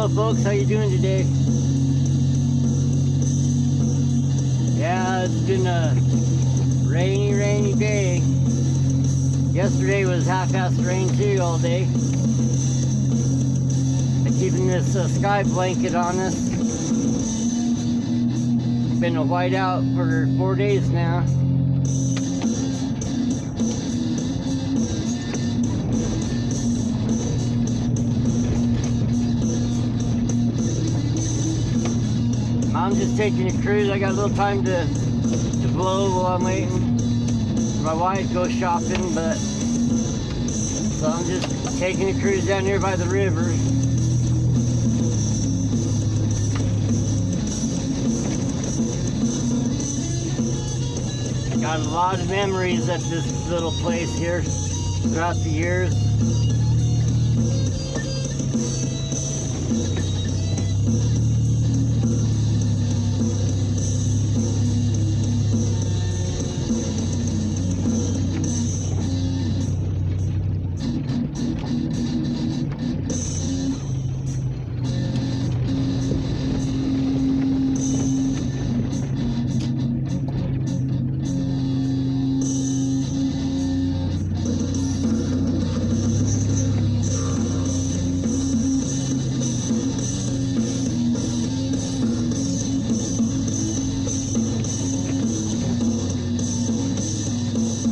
Hello folks, how you doing today? Yeah, it's been a rainy day. Yesterday was half-assed rain too all day. They're keeping this sky blanket on us. It's been a whiteout for 4 days now. I'm just taking a cruise. I got a little time to blow while I'm waiting. My wife goes shopping, but so I'm just taking a cruise down here by the river. Got a lot of memories at this little place here throughout the years.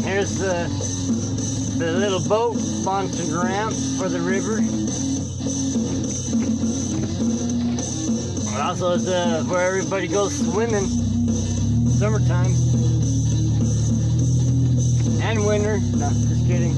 Here's the little boat launching ramp for the river. It also is where everybody goes swimming summertime and winter. No, just kidding.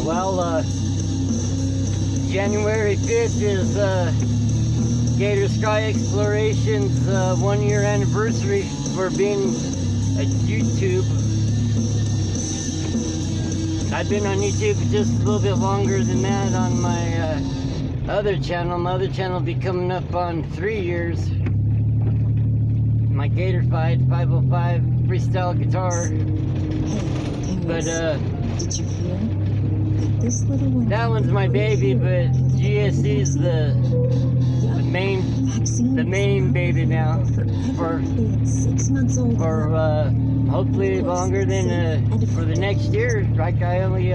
Well, January 5th is Gator Sky Exploration's 1 year anniversary for being at YouTube. I've been on YouTube just a little bit longer than that on my other channel. My other channel will be coming up on 3 years. My Gator Fight 505 freestyle guitar. But did you hear? This little one, that one's my baby, but GSC's the main baby now for 6 months old. For hopefully longer than for the next year. Like I only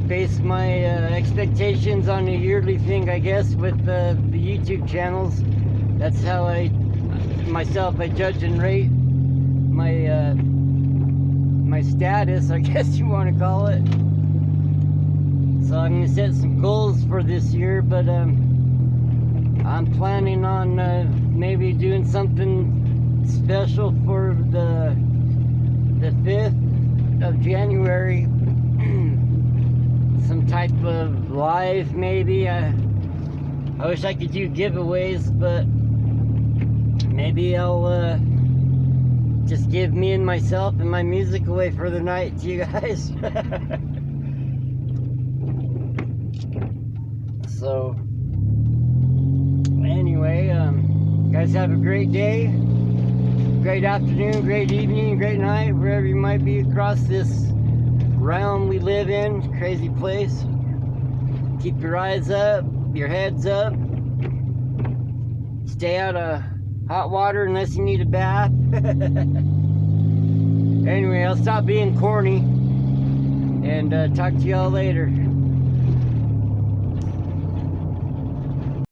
base my expectations on a yearly thing, I guess, with the YouTube channels. That's how I judge and rate my status, I guess you want to call it. So I'm going to set some goals for this year, but I'm planning on maybe doing something special for the 5th of January. Some type of live maybe. I wish I could do giveaways, but maybe I'll just give me and myself and my music away for the night to you guys. So, anyway, guys have a great day, great afternoon, great evening, great night, wherever you might be across this realm we live in, crazy place. Keep your eyes up, your heads up. Stay out of hot water unless you need a bath. Anyway, I'll stop being corny and talk to y'all later.